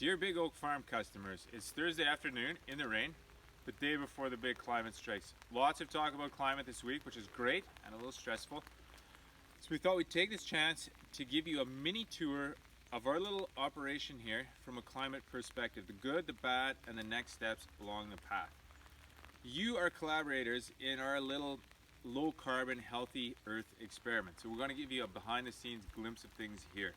Dear Big Oak Farm customers, it's Thursday afternoon in the rain, the day before the big climate strikes. Lots of talk about climate this week, which is great and a little stressful. So we thought we'd take this chance to give you a mini tour of our little operation here from a climate perspective, the good, the bad, and the next steps along the path. You are collaborators in our little low carbon, healthy earth experiment. So we're going to give you a behind the scenes glimpse of things here.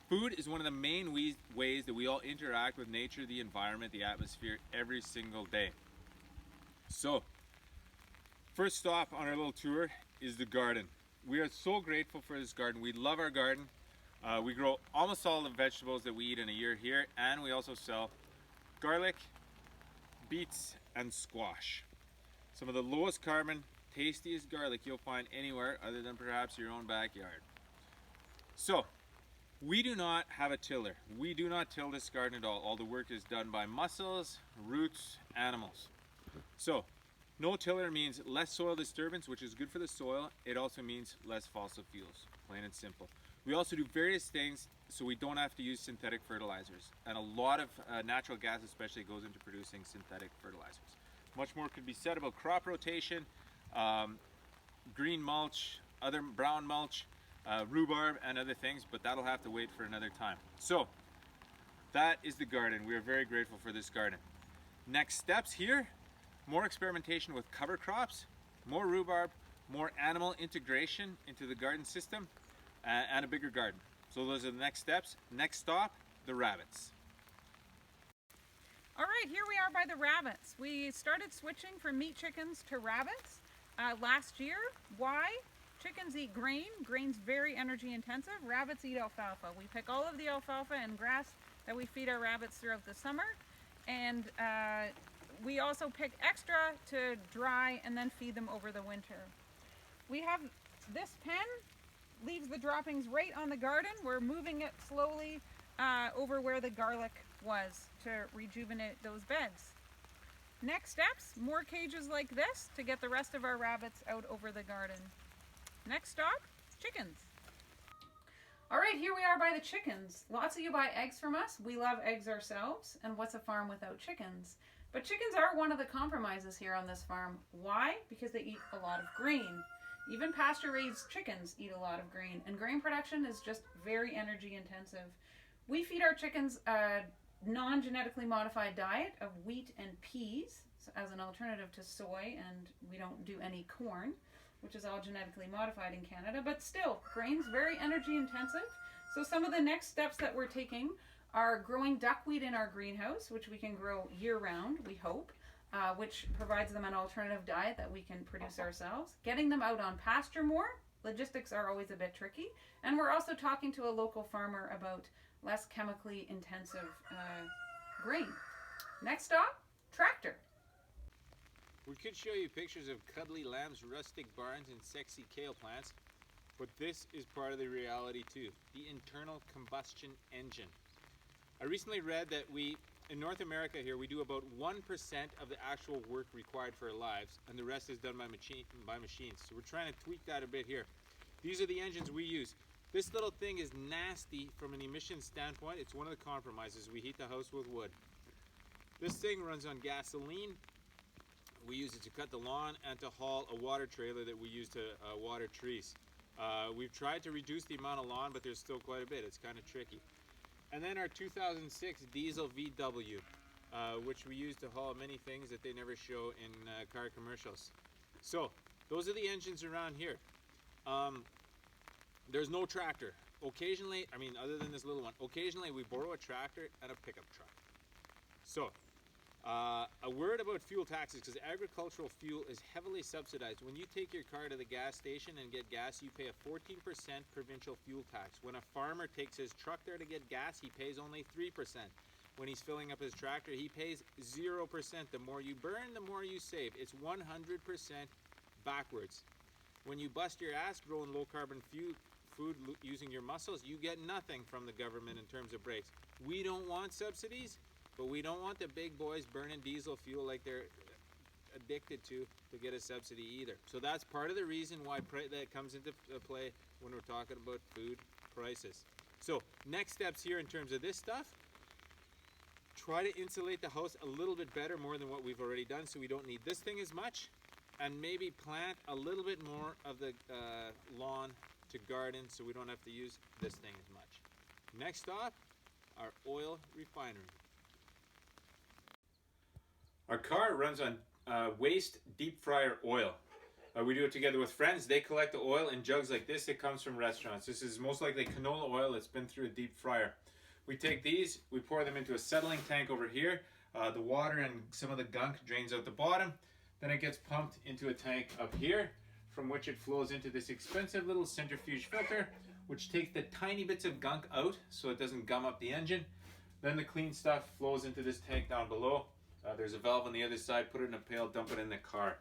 Food is one of the main ways that we all interact with nature, the environment, the atmosphere every single day. So, first stop on our little tour is the garden. We are so grateful for this garden. We love our garden. We grow almost all the vegetables that we eat in a year here, and we also sell garlic, beets, and squash. Some of the lowest carbon, tastiest garlic you'll find anywhere other than perhaps your own backyard. So, we do not have a tiller. We do not till this garden at all. All the work is done by mussels, roots, animals. So, no tiller means less soil disturbance, which is good for the soil. It also means less fossil fuels, plain and simple. We also do various things so we don't have to use synthetic fertilizers. And a lot of natural gas especially goes into producing synthetic fertilizers. Much more could be said about crop rotation, green mulch, other brown mulch, rhubarb and other things, but that'll have to wait for another time. So that is the garden. We are very grateful for this garden. Next steps here, more experimentation with cover crops, more rhubarb, more animal integration into the garden system, and a bigger garden. So those are the next steps. Next stop, the rabbits. All right, here we are by the rabbits. We started switching from meat chickens to rabbits last year. Why? Chickens eat grain. Grain's very energy intensive. Rabbits eat alfalfa. We pick all of the alfalfa and grass that we feed our rabbits throughout the summer. And we also pick extra to dry and then feed them over the winter. We have this pen, leaves the droppings right on the garden. We're moving it slowly over where the garlic was to rejuvenate those beds. Next steps, more cages like this to get the rest of our rabbits out over the garden. Next stop, chickens. All right, here we are by the chickens. Lots of you buy eggs from us. We love eggs ourselves. And what's a farm without chickens? But chickens are one of the compromises here on this farm. Why? Because they eat a lot of grain. Even pasture-raised chickens eat a lot of grain. And grain production is just very energy intensive. We feed our chickens a non-genetically modified diet of wheat and peas as an alternative to soy, and we don't do any corn, which is all genetically modified in Canada, but still, grain's very energy intensive. So some of the next steps that we're taking are growing duckweed in our greenhouse, which we can grow year round, we hope, which provides them an alternative diet that we can produce ourselves. Getting them out on pasture more. Logistics are always a bit tricky. And we're also talking to a local farmer about less chemically intensive grain. Next stop, tractor. We could show you pictures of cuddly lambs, rustic barns, and sexy kale plants, but this is part of the reality too, the internal combustion engine. I recently read that in North America here, we do about 1% of the actual work required for our lives, and the rest is done by machines. So we're trying to tweak that a bit here. These are the engines we use. This little thing is nasty from an emissions standpoint. It's one of the compromises. We heat the house with wood. This thing runs on gasoline. We use it to cut the lawn and to haul a water trailer that we use to water trees. We've tried to reduce the amount of lawn, but there's still quite a bit. It's kind of tricky. And then our 2006 diesel VW, which we use to haul many things that they never show in car commercials. So those are the engines around here. There's no tractor. Occasionally, other than this little one, occasionally we borrow a tractor and a pickup truck. So, a word about fuel taxes, because agricultural fuel is heavily subsidized. When you take your car to the gas station and get gas, you pay a 14% provincial fuel tax. When a farmer takes his truck there to get gas, he pays only 3%. When he's filling up his tractor, he pays 0%. The more you burn, the more you save. It's 100% backwards. When you bust your ass growing low carbon food using your muscles, you get nothing from the government in terms of breaks. We don't want subsidies, but we don't want the big boys burning diesel fuel like they're addicted to get a subsidy either. So that's part of the reason why that comes into play when we're talking about food prices. So next steps here in terms of this stuff, try to insulate the house a little bit better, more than what we've already done, so we don't need this thing as much, and maybe plant a little bit more of the lawn to garden so we don't have to use this thing as much. Next stop, our oil refinery. Our car runs on waste deep fryer oil. We do it together with friends. They collect the oil in jugs like this. It comes from restaurants. This is most likely canola oil that's been through a deep fryer. We take these, we pour them into a settling tank over here. The water and some of the gunk drains out the bottom. Then it gets pumped into a tank up here, from which it flows into this expensive little centrifuge filter, which takes the tiny bits of gunk out so it doesn't gum up the engine. Then the clean stuff flows into this tank down below. There's a valve on the other side. Put it in a pail, dump it in the car.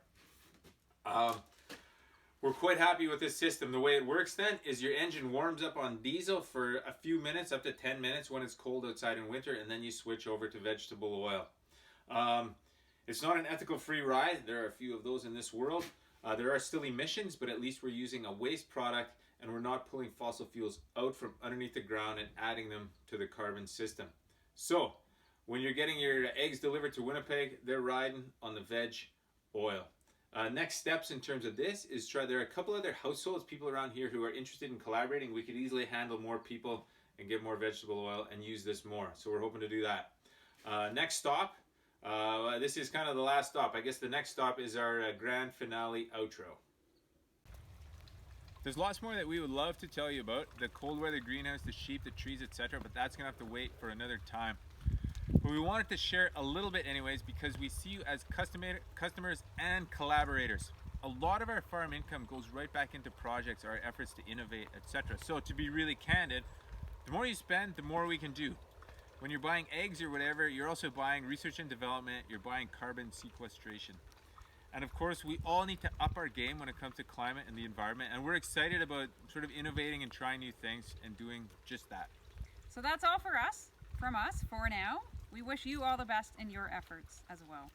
We're quite happy with this system. The way it works then is your engine warms up on diesel for a few minutes, up to 10 minutes when it's cold outside in winter, and then you switch over to vegetable oil. It's not an ethical free ride. There are a few of those in this world. There are still emissions, but at least we're using a waste product and we're not pulling fossil fuels out from underneath the ground and adding them to the carbon system. So, when you're getting your eggs delivered to Winnipeg, they're riding on the veg oil. Next steps in terms of this is there are a couple other households, people around here who are interested in collaborating. We could easily handle more people and get more vegetable oil and use this more. So we're hoping to do that. Next stop, this is kind of the last stop. I guess the next stop is our grand finale outro. There's lots more that we would love to tell you about. The cold weather greenhouse, the sheep, the trees, etc. But that's going to have to wait for another time. But we wanted to share a little bit anyways because we see you as customers and collaborators. A lot of our farm income goes right back into projects, our efforts to innovate, etc. So to be really candid, the more you spend, the more we can do. When you're buying eggs or whatever, you're also buying research and development, you're buying carbon sequestration. And of course, we all need to up our game when it comes to climate and the environment, and we're excited about sort of innovating and trying new things and doing just that. So that's all from us for now. We wish you all the best in your efforts as well.